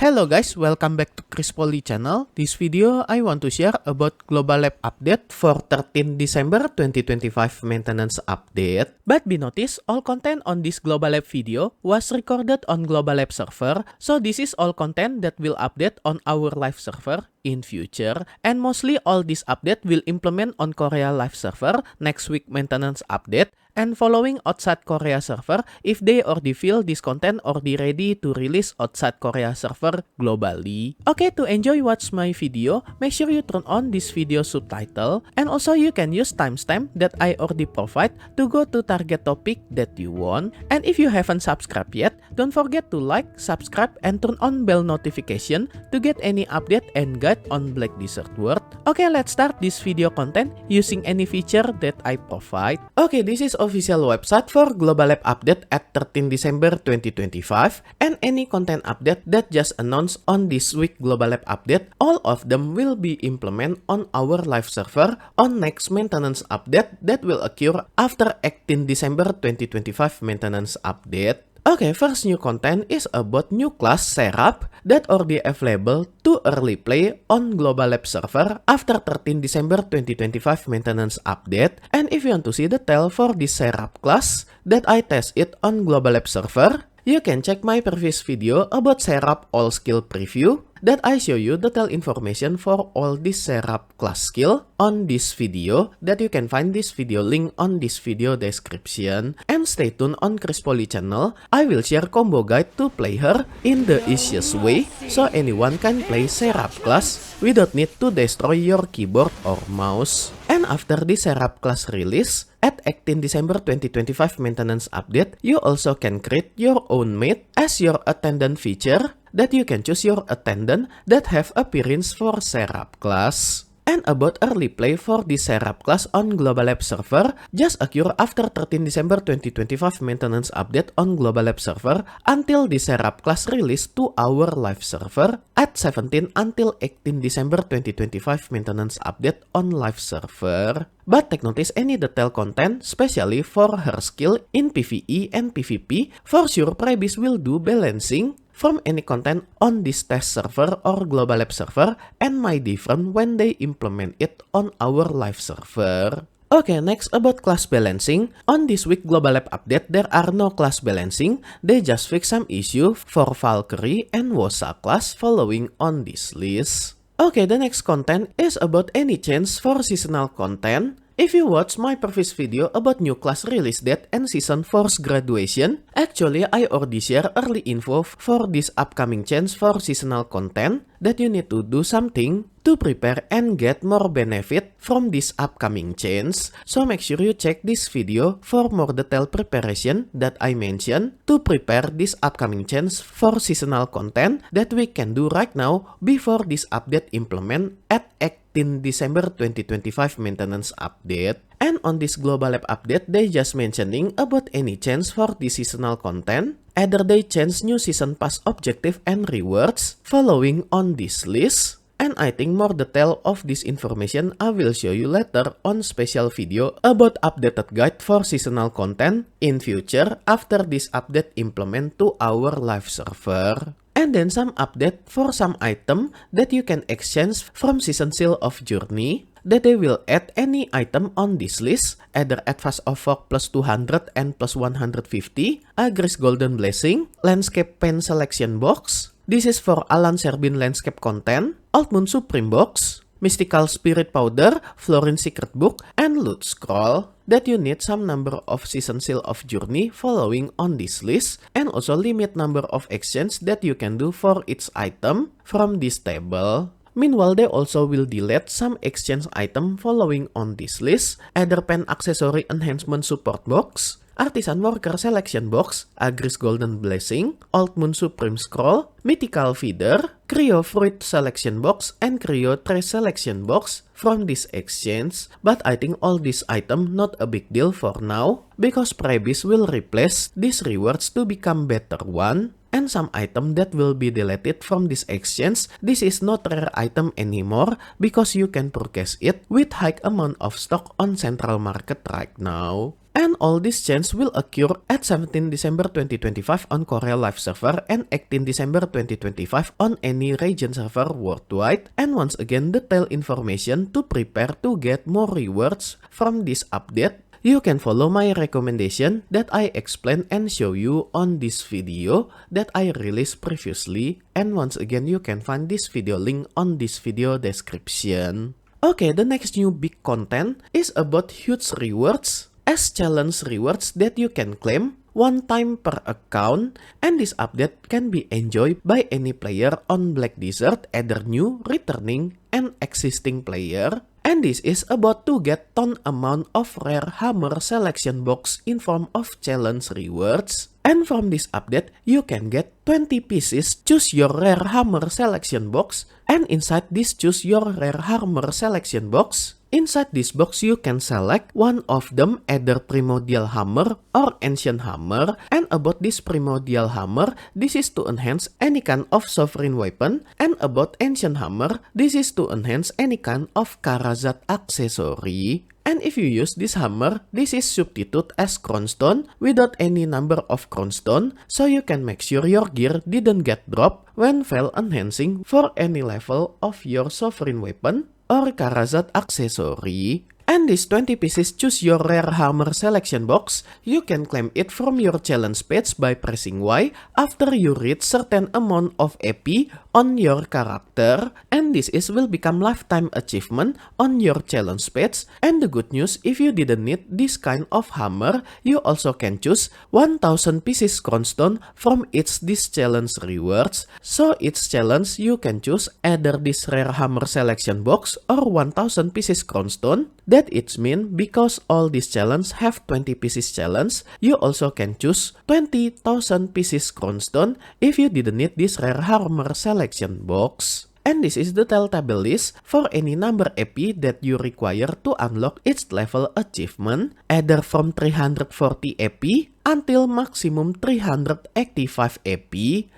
Hello guys, welcome back to Chris Poly channel. This video I want to share about Global Lab update for 13 December 2025 maintenance update. But be noticed, all content on this Global Lab video was recorded on Global Lab server, so this is all content that will update on our live server in future, and mostly all this update will implement on Korea live server next week maintenance update, and following outside Korea server if they already feel this content already ready to release outside Korea server globally. Okay, to enjoy watch my video, make sure you turn on this video subtitle, and also you can use timestamp that I already provide to go to target topic that you want. And if you haven't subscribed yet, don't forget to like, subscribe, and turn on bell notification to get any update and guide on Black Desert World. Okay, let's start this video content using any feature that I provide. Okay, this is official website for Global Lab update at 13 December 2025, and any content update that just announced on this week Global Lab update, all of them will be implemented on our live server on next maintenance update that will occur after 18 December 2025 maintenance update. Okay, first new content is about new class Seraph that already available to early play on Global Lab server after 13 December 2025 maintenance update. And if you want to see the detail for this Seraph class that I test it on Global Lab server, you can check my previous video about Seraph all skill preview that I show you detailed information for all this Seraph class skill on this video that you can find this video link on this video description. And stay tuned on Chris Poly channel, I will share combo guide to play her in the easiest way so anyone can play Seraph class without need to destroy your keyboard or mouse. And after this Seraph class release at 18 December 2025 maintenance update, you also can create your own mate as your attendant feature that you can choose your attendant that have appearance for Seraph class. And about early play for this Seraph class on Global Lab server just occur after 13 December 2025 maintenance update on Global Lab server until the Seraph class release to our live server at 17 until 18 December 2025 maintenance update on live server. But take notice any detail content, especially for her skill in PvE and PvP, for sure Prebis will do balancing from any content on this test server or Global Lab server and might different when they implement it on our live server. Okay, next about class balancing. On this week Global Lab update, there are no class balancing. They just fix some issue for Valkyrie and Wosa class following on this list. Okay, the next content is about any change for seasonal content. If you watch my previous video about new class release date and season 4's graduation, actually I already share early info for this upcoming change for seasonal content that you need to do something to prepare and get more benefit from this upcoming change. So make sure you check this video for more detailed preparation that I mentioned to prepare this upcoming change for seasonal content that we can do right now before this update implement at 18 December 2025 maintenance update. And on this Global Lab update, they just mentioning about any change for the seasonal content. Either they change new season pass objective and rewards following on this list. And I think more detail of this information I will show you later on special video about updated guide for seasonal content in future after this update implement to our live server. And then some update for some item that you can exchange from season seal of Journey, that they will add any item on this list, either Advance of Fog plus 200 and plus 150, Agris Golden Blessing, Landscape Pen Selection Box. This is for Alan Serbin Landscape content, Old Moon Supreme Box, Mystical Spirit Powder, Florin Secret Book, and Loot Scroll, that you need some number of season seal of Journey following on this list, and also limit number of exchange that you can do for each item from this table. Meanwhile, they also will delete some exchange item following on this list, either Pen Accessory Enhancement Support Box, Artisan Worker Selection Box, Agris Golden Blessing, Old Moon Supreme Scroll, Mythical Feeder, Cryo Fruit Selection Box, and Cryo Trace Selection Box from this exchange. But I think all these items not a big deal for now, because Prebis will replace these rewards to become better one. And some item that will be deleted from this exchange, this is not rare item anymore because you can purchase it with high amount of stock on central market right now. And all these changes will occur at 17 December 2025 on Korea Live server and 18 December 2025 on any region server worldwide. And once again, detailed information to prepare to get more rewards from this update. You can follow my recommendation that I explain and show you on this video that I released previously. And once again, you can find this video link on this video description. Okay, the next new big content is about huge rewards as challenge rewards that you can claim one time per account, and this update can be enjoyed by any player on Black Desert, either new, returning, and existing player. And this is about to get ton amount of rare hammer selection box in form of challenge rewards. And from this update, you can get 20 pieces choose your rare hammer selection box. And inside this choose your rare hammer selection box, inside this box you can select one of them, either primordial hammer or ancient hammer. And about this primordial hammer, this is to enhance any kind of sovereign weapon. And about ancient hammer, this is to enhance any kind of Karazat accessory. And if you use this hammer, this is substitute as crown stone without any number of crown stone, so you can make sure your gear didn't get dropped when fail enhancing for any level of your sovereign weapon or Karazat accessory. And this 20 pieces choose your rare hammer selection box, you can claim it from your challenge page by pressing Y after you reach certain amount of EP on your character, and this will become lifetime achievement on your challenge page. And the good news, if you didn't need this kind of hammer, you also can choose 1000 pieces crown stone from each this challenge rewards. So each challenge you can choose either this rare hammer selection box or 1000 pieces crown stone. That it means because all these challenge have 20 pieces challenge, you also can choose 20,000 pieces crown stone if you didn't need this rare hammer selection box. And this is the telltale list for any number EP that you require to unlock each level achievement, either from 340 EP until maximum 385 EP.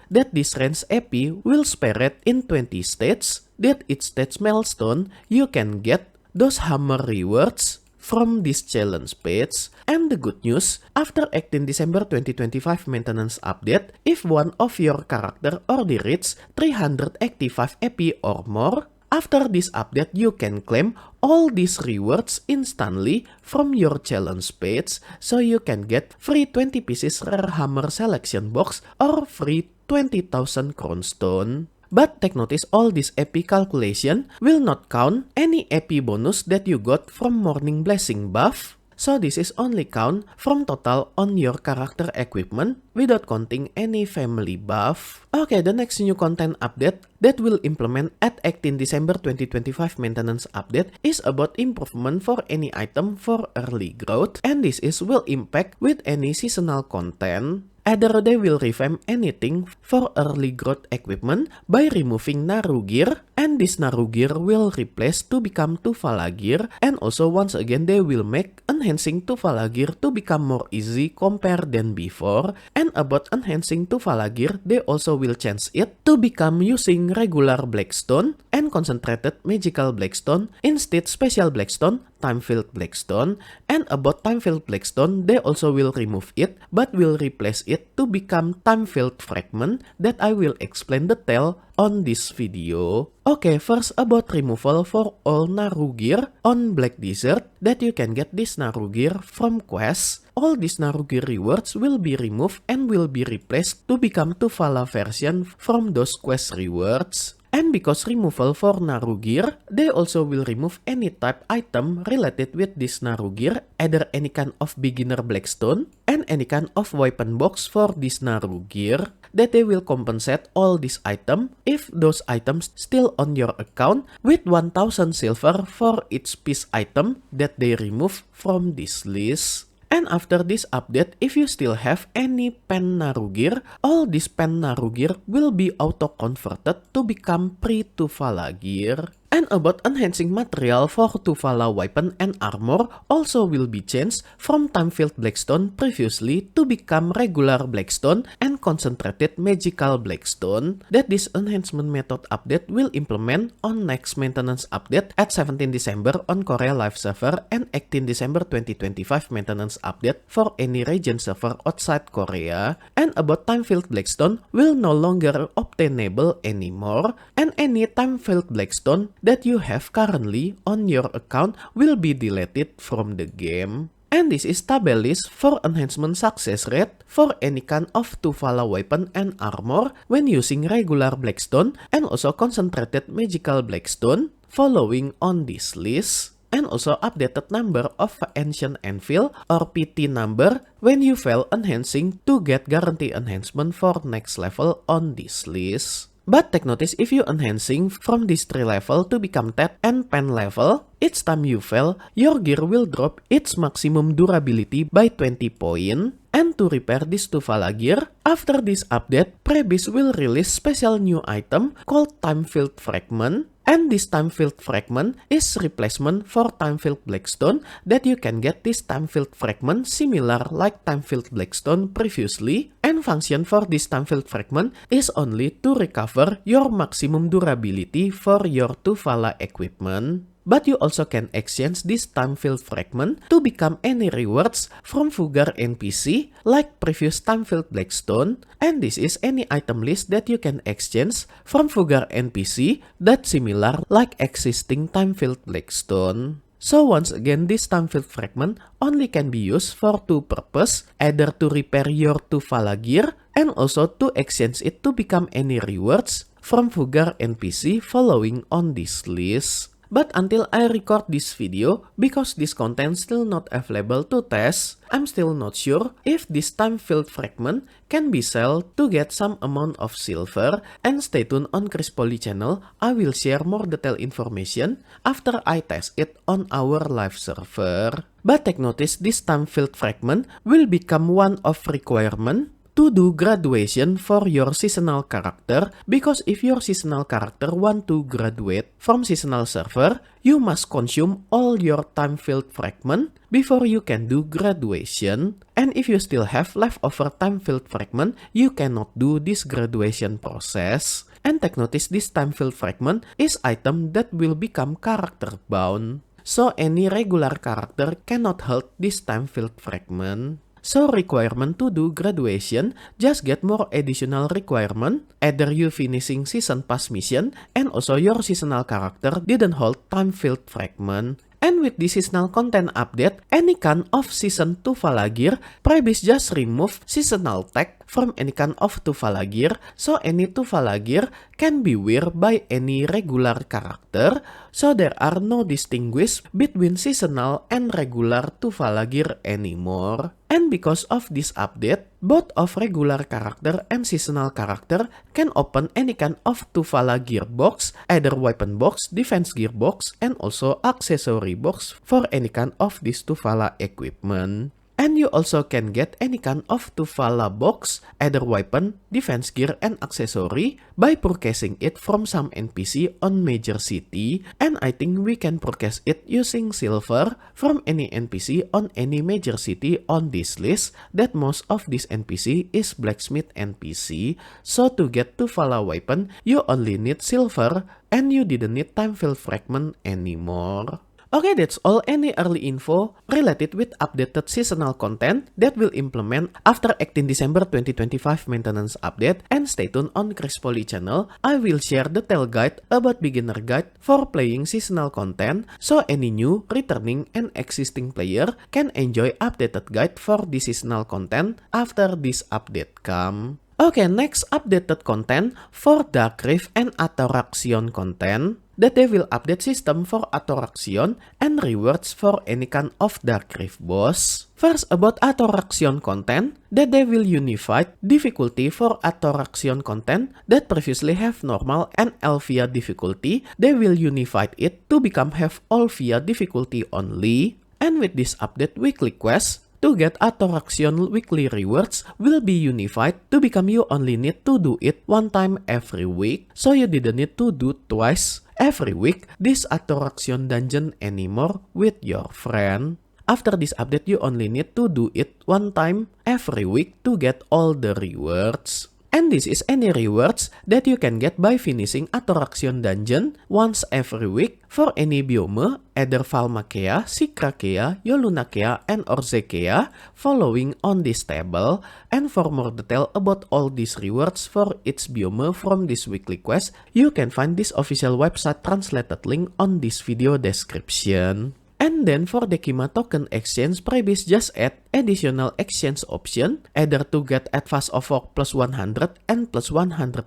That this range EP will spread in 20 stages. That each stage milestone you can get those hammer rewards from this challenge page. And the good news, after 18 December 2025 maintenance update, if one of your character already reach 385 EP or more, after this update you can claim all these rewards instantly from your challenge page, so you can get free 20 pieces rare hammer selection box or free 20,000 crown stone. But take notice, all this EP calculation will not count any EP bonus that you got from Morning Blessing buff. So this is only count from total on your character equipment without counting any family buff. Okay, the next new content update that will implement at 18 December 2025 maintenance update is about improvement for any item for early growth, and this will impact with any seasonal content. Either they will revamp anything for early growth equipment by removing Naru gear, and this Naru gear will replace to become Tuvala gear, and also once again they will make enhancing Tuvala gear to become more easy compared than before. And about enhancing Tuvala gear, they also will change it to become using regular Blackstone and concentrated magical Blackstone instead special Blackstone, time-filled Blackstone. And about time-filled Blackstone, they also will remove it but will replace it to become time-filled fragment that I will explain detail on this video. Okay, first about removal for all Naru gear on Black Desert, that you can get this Naru gear from quests. All these Naru gear rewards will be removed and will be replaced to become Tuvala version from those quest rewards. And because removal for Naru gear, they also will remove any type item related with this Naru gear, either any kind of beginner Blackstone and any kind of weapon box for this Naru gear, that they will compensate all this item if those items still on your account with 1000 silver for each piece item that they remove from this list. And after this update, if you still have any pen Naru gear, all this pen Naru gear will be auto-converted to become pre-Tuvala gear. And about enhancing material for Tuvala weapon and armor also will be changed from time-filled Blackstone previously to become regular Blackstone and concentrated magical Blackstone. That this enhancement method update will implement on next maintenance update at 17 December on Korea Live server and 18 December 2025 maintenance update for any region server outside Korea. And about time-filled Blackstone will no longer obtainable anymore, and any time-filled Blackstone that you have currently on your account will be deleted from the game. And this is tabel list for enhancement success rate for any kind of Tuvala weapon and armor when using regular Blackstone and also concentrated magical Blackstone following on this list. And also updated number of Ancient Anvil or PT number when you fail enhancing to get guarantee enhancement for next level on this list. But take notice, if you enhancing from this 3 level to become 10 and pen level, each time you fail, your gear will drop its maximum durability by 20 points. And to repair this Tuvala gear, after this update, Prebis will release special new item called Time-Filled Fragment. And this time-filled fragment is replacement for time-filled Blackstone that you can get this time-filled fragment similar like time-filled Blackstone previously. And function for this time-filled fragment is only to recover your maximum durability for your Tuvala equipment. But you also can exchange this time-filled fragment to become any rewards from Fugar NPC like previous time-filled Blackstone, and this is any item list that you can exchange from Fugar NPC that's similar like existing time-filled Blackstone. So once again, this time-filled fragment only can be used for 2 purposes, either to repair your Tuvala gear and also to exchange it to become any rewards from Fugar NPC following on this list. But until I record this video, because this content still not available to test, I'm still not sure if this time-filled fragment can be sold to get some amount of silver, and stay tuned on Chris Poly channel, I will share more detailed information after I test it on our live server. But take notice, this time-filled fragment will become one of requirement to do graduation for your seasonal character, because if your seasonal character want to graduate from seasonal server, you must consume all your time-filled fragment before you can do graduation. And if you still have leftover time-filled fragment, you cannot do this graduation process. And take notice, this time-filled fragment is item that will become character bound. So any regular character cannot hold this time-filled fragment. So requirement to do graduation, just get more additional requirement, either you finishing season pass mission and also your seasonal character didn't hold time-filled fragment. And with this seasonal content update, any kind of season Tuvala gear, Prebis just remove seasonal tag from any kind of Tuvala gear, so any Tuvala gear can be wear by any regular character, so there are no distinguish between seasonal and regular Tuvala gear anymore. And because of this update, both of regular character and seasonal character can open any kind of Tuvala gear box, either weapon box, defense gear box, and also accessory box for any kind of this Tuvala equipment. And you also can get any kind of Tuvala box, either weapon, defense gear, and accessory by purchasing it from some NPC on major city. And I think we can purchase it using silver from any NPC on any major city on this list, that most of this NPC is blacksmith NPC. So to get Tuvala weapon, you only need silver and you didn't need time-filled fragment anymore. Okay, that's all any early info related with updated seasonal content that will implement after 18 December 2025 maintenance update, and stay tuned on Chris Poly channel. I will share detailed guide about beginner guide for playing seasonal content, so any new, returning, and existing player can enjoy updated guide for the seasonal content after this update come. Okay, next updated content for Dark Rift and Ataraxion content, that they will update system for Ataraxion and rewards for any kind of Dark Rift boss. First, about Ataraxion content, that they will unify difficulty for Ataraxion content that previously have normal and Elvia difficulty. They will unify it to become have all via difficulty only. And with this update weekly quest, to get Attraction weekly rewards will be unified to become you only need to do it one time every week, so you didn't need to do twice every week this Attraction dungeon anymore with your friend. After this update, you only need to do it one time every week to get all the rewards. And this is any rewards that you can get by finishing Attraction dungeon once every week for any biome, either Valmakea, Sycrakea, Yolunakea, and Orzekea, following on this table. And for more detail about all these rewards for each biome from this weekly quest, you can find this official website translated link on this video description. And then for Dekima token exchange, Prebis just add additional exchange option, either to get Advance of Work plus 100 and plus 150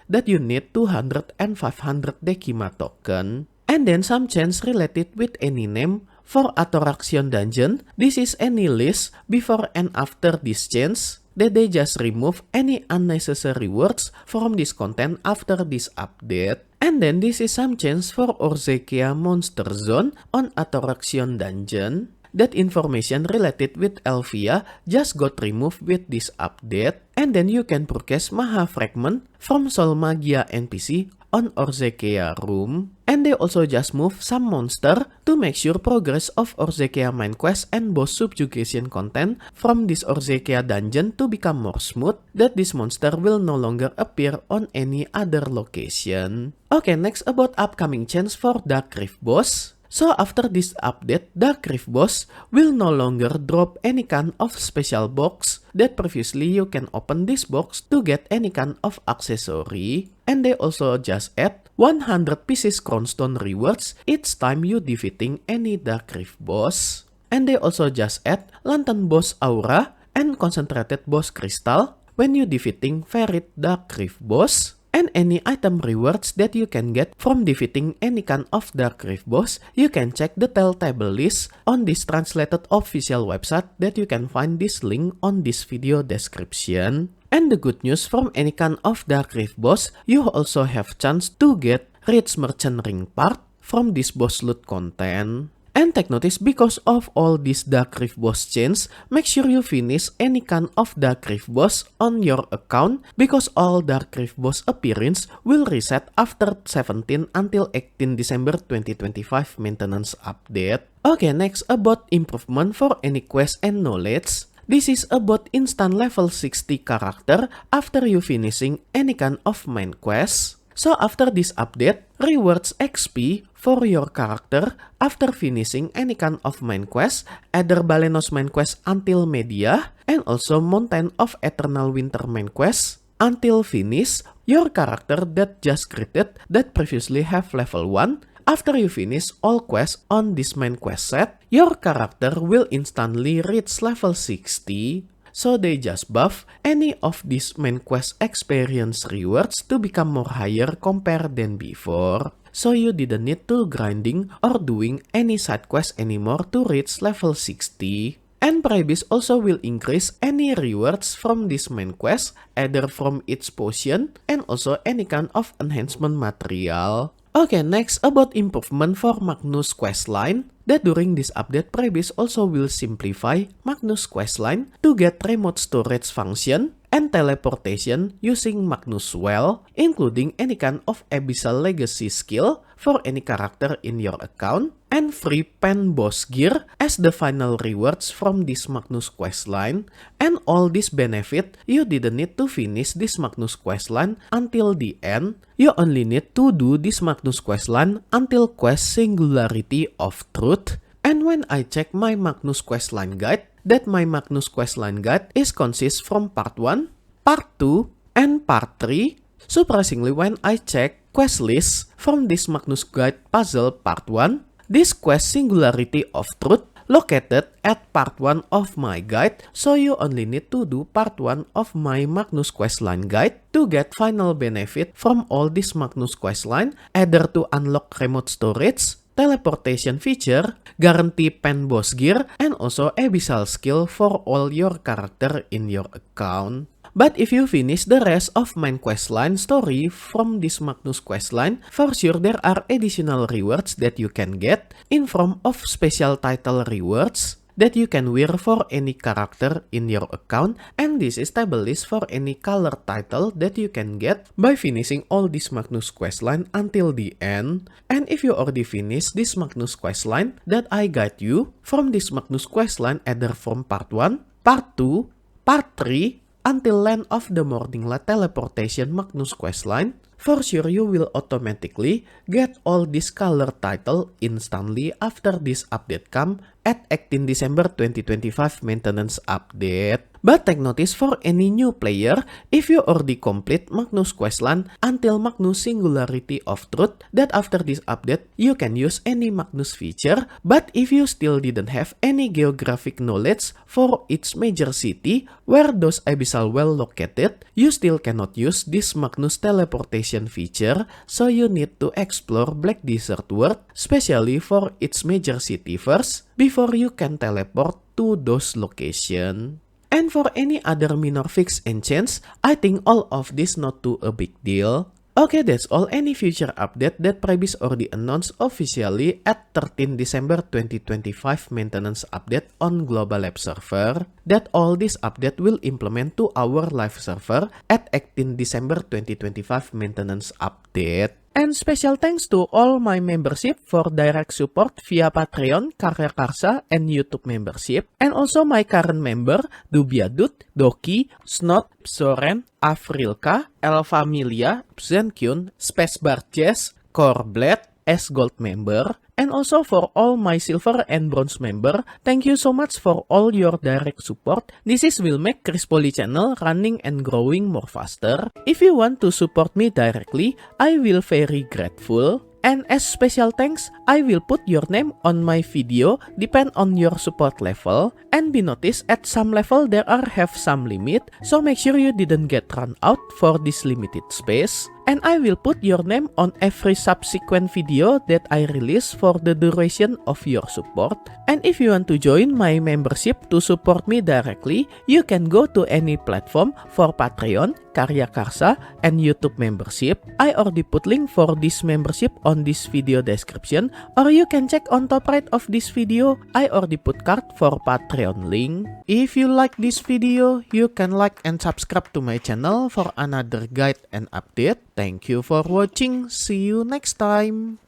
that you need 200 and 500 Dekima token. And then some change related with any name. For Attraction dungeon, this is any list before and after this change, that they just remove any unnecessary words from this content after this update. And then this is some change for Orzekea Monster Zone on Attraction dungeon. That information related with Elvia just got removed with this update. And then you can purchase Maha Fragment from Soul Magia NPC on Orzekea room. And they also just move some monster to make sure progress of Orzekea main quest and boss subjugation content from this Orzekea dungeon to become more smooth, that this monster will no longer appear on any other location. Okay, next about upcoming change for Dark Rift boss. So after this update, Dark Rift boss will no longer drop any kind of special box that previously you can open this box to get any kind of accessory. And they also just add 100 pieces Crownstone rewards each time you defeating any Dark Rift boss. And they also just add Lantern boss aura and concentrated boss crystal when you defeating Ferit Dark Rift boss. And any item rewards that you can get from defeating any kind of Dark Rift boss, you can check the table list on this translated official website that you can find this link on this video description. And the good news, from any kind of Dark Rift boss, you also have chance to get Rich Merchant Ring part from this boss loot content. And take notice, because of all this Dark Rift boss change, make sure you finish any kind of Dark Rift boss on your account, because all Dark Rift boss appearance will reset after 17 until 18 December 2025 maintenance update. Okay, next about improvement for any quest and knowledge. This is about instant level 60 character after you finishing any kind of main quest. So after this update, rewards XP for your character after finishing any kind of main quest, either Balenos main quest until Media, and also Mountain of Eternal Winter main quest until finish your character that just created that previously have level 1. After you finish all quests on this main quest set, your character will instantly reach level 60. So they just buff any of these main quest experience rewards to become more higher compared than before. So you didn't need to grinding or doing any side quest anymore to reach level 60. And Prebis also will increase any rewards from this main quest, either from its potion and also any kind of enhancement material. Okay, next about improvement for Magnus questline. That during this update, Prebis also will simplify Magnus questline to get remote storage function and teleportation using Magnus Well, including any kind of Abyssal Legacy skill for any character in your account, and free pen boss gear as the final rewards from this Magnus questline. And all this benefit, you didn't need to finish this Magnus questline until the end. You only need to do this Magnus questline until quest Singularity of Truth. And when I check my Magnus questline guide, that my Magnus questline guide is consists from part 1, part 2, and part 3. Surprisingly, when I check quest list from this Magnus guide puzzle part 1, this quest Singularity of Truth located at part 1 of my guide, so you only need to do part 1 of my Magnus questline guide to get final benefit from all this Magnus questline, either to unlock remote storage, teleportation feature, guarantee pen boss gear, and also abyssal skill for all your character in your account. But if you finish the rest of main questline story from this Magnus questline, for sure there are additional rewards that you can get in form of special title rewards, that you can wear for any character in your account, and this is table list for any color title that you can get by finishing all this Magnus questline until the end. And if you already finished this Magnus questline that I guide you from this Magnus questline either from part 1, part 2, part 3 until Land of the Morning Light Teleportation Magnus questline, for sure you will automatically get all this color title instantly after this update come at 18 December 2025 maintenance update. But take notice for any new player, if you already complete Magnus questline until Magnus Singularity of Truth, that after this update you can use any Magnus feature. But if you still didn't have any geographic knowledge for each major city where those abyssal well located, you still cannot use this Magnus teleportation feature, so you need to explore Black Desert World, especially for each major city first, before you can teleport to those locations. And for any other minor fix and change, I think all of this not too a big deal. Okay, that's all any future update that Prebis already announced officially at 13 December 2025 maintenance update on Global Lab server. That all this update will implement to our live server at 18 December 2025 maintenance update. And special thanks to all my membership for direct support via Patreon, Karya Karsa, and YouTube membership. And also my current member, Dubiadut, Doki, Snot, Soren, Afrilka, El Familia, Zenkyun, Spacebar Jazz, Coreblade, as Gold member. And also for all my Silver and Bronze member, thank you so much for all your direct support. This will make Chris Poly channel running and growing more faster. If you want to support me directly, I will very grateful. And as special thanks, I will put your name on my video depend on your support level. And be noticed at some level there are have some limit, so make sure you didn't get run out for this limited space. And I will put your name on every subsequent video that I release for the duration of your support. And if you want to join my membership to support me directly, you can go to any platform for Patreon, Karya Karsa, and YouTube membership. I already put link for this membership on this video description, or you can check on top right of this video. I already put card for Patreon link. If you like this video, you can like and subscribe to my channel for another guide and update. Thank you for watching. See you next time.